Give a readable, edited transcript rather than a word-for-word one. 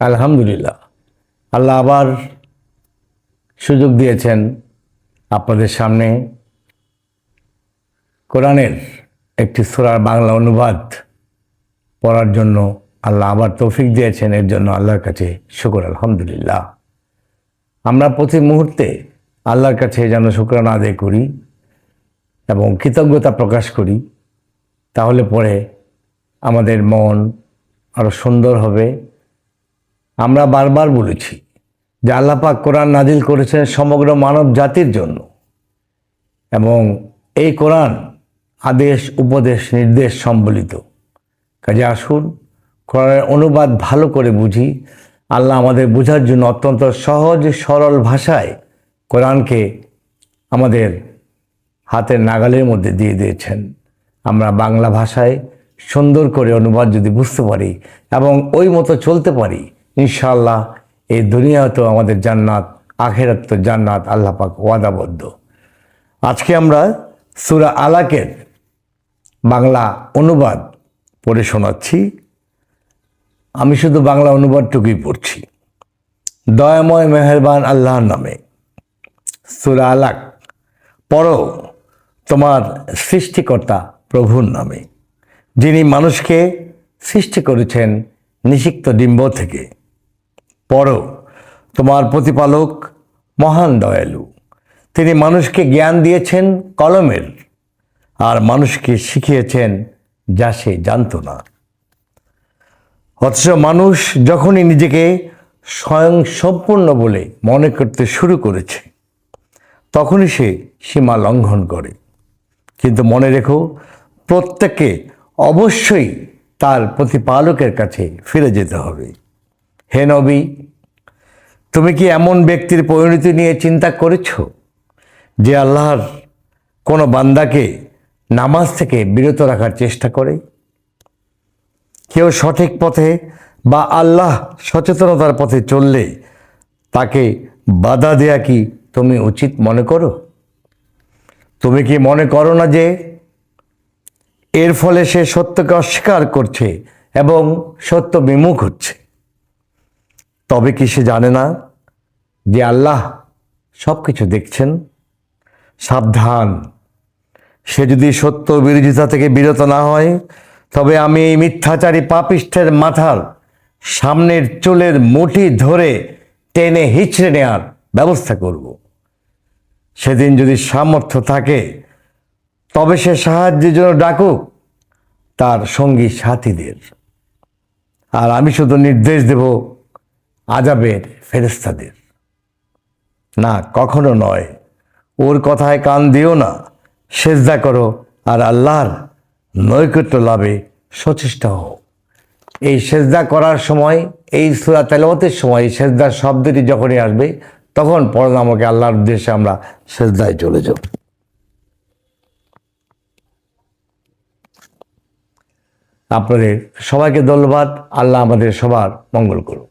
আলহামদুলিল্লাহ, আল্লাহ আবার সুযোগ দিয়েছেন আপনাদের সামনে কোরআনের একটি সূরার বাংলা অনুবাদ পড়ার জন্য। আল্লাহ আবার তৌফিক দিয়েছেন, এর জন্য আল্লাহর কাছে শুকর আলহামদুলিল্লাহ। আমরা প্রতি মুহূর্তে আল্লাহর কাছে যেন শুকরানা আদায় করি এবং কৃতজ্ঞতা প্রকাশ করি, তাহলে পরে আমাদের মন আরও সুন্দর হবে। আমরা বারবার বলেছি যে আল্লাহ পাক কোরআন নাজিল করেছেন সমগ্র মানব জাতির জন্য, এবং এই কোরআন আদেশ, উপদেশ, নির্দেশ সম্বলিত। কাজে আসুন কোরআনের অনুবাদ ভালো করে বুঝি। আল্লাহ আমাদের বোঝার জন্য অত্যন্ত সহজ সরল ভাষায় কোরআনকে আমাদের হাতের নাগালের মধ্যে দিয়ে দিয়েছেন। আমরা বাংলা ভাষায় সুন্দর করে অনুবাদ যদি বুঝতে পারি এবং ওই মতো চলতে পারি, ইনশাআল্লাহ এই দুনিয়াতেও আমাদের জান্নাত, আখিরাত তো জান্নাত, আল্লাহ পাক ওয়াদাবদ্ধ। আজকে আমরা সূরা আলাকের বাংলা অনুবাদ পড়ে শোনাচ্ছি। আমি শুধু বাংলা অনুবাদটুকুই পড়ছি। দয়াময় মেহেরবান আল্লাহর নামে। সূরা আলাক। পড়ো তোমার সৃষ্টিকর্তা প্রভুর নামে, যিনি মানুষকে সৃষ্টি করেছেন নিষিক্ত ডিম্ব থেকে। পড়ো তোমার প্রতিপালক মহান দয়ালু, তিনি মানুষকে জ্ঞান দিয়েছেন কলমের, আর মানুষকে শিখিয়েছেন যা সে জানত না। অথচ মানুষ যখনই নিজেকে স্বয়ং সম্পূর্ণ বলে মনে করতে শুরু করেছে, তখনই সে সীমা লঙ্ঘন করে। কিন্তু মনে রেখো, প্রত্যেককে অবশ্যই তার প্রতিপালকের কাছে ফিরে যেতে হবে। হে নবী, তুমি কি এমন ব্যক্তির পরিণতি নিয়ে চিন্তা করেছ যে আল্লাহর কোনো বান্দাকে নামাজ থেকে বিরত রাখার চেষ্টা করে? কেউ সঠিক পথে বা আল্লাহ সচেতনতার পথে চললে তাকে বাধা দেয়া কি তুমি উচিত মনে করো? তুমি কি মনে করো না যে এর ফলে সে সত্যকে অস্বীকার করছে এবং সত্য বিমুখ হচ্ছে? তবে কি সে জানে না যে আল্লাহ সব কিছু দেখছেন? সাবধান, সে যদি সত্য বিরোধিতা থেকে বিরত না হয়, তবে আমি এই মিথ্যাচারী পাপিষ্ঠের মাথার সামনের চুলের মুঠি ধরে টেনে হিচড়ে নেওয়ার ব্যবস্থা করব। সেদিন যদি সামর্থ্য থাকে, তবে সে সাহায্যের জন্য ডাকুক তার সঙ্গী সাথীদের, আর আমি শুধু নির্দেশ দেব আযাবের ফেরেশতাদের। না, কখনো নয়, ওর কথায় কান দিও না। সেজদা করো আর আল্লাহর নৈকট্য লাভে সচেষ্ট হও। এই সেজদা করার সময়, এই সূরা তেলাওয়াতের সময় এই সেজদার শব্দটি যখনই আসবে, তখন পড়লাম আমাকে আল্লাহর উদ্দেশ্যে আমরা সেজদায় চলে যাব। আপনাদের সবাইকে ধন্যবাদ। আল্লাহ আমাদের সবার মঙ্গল করুন।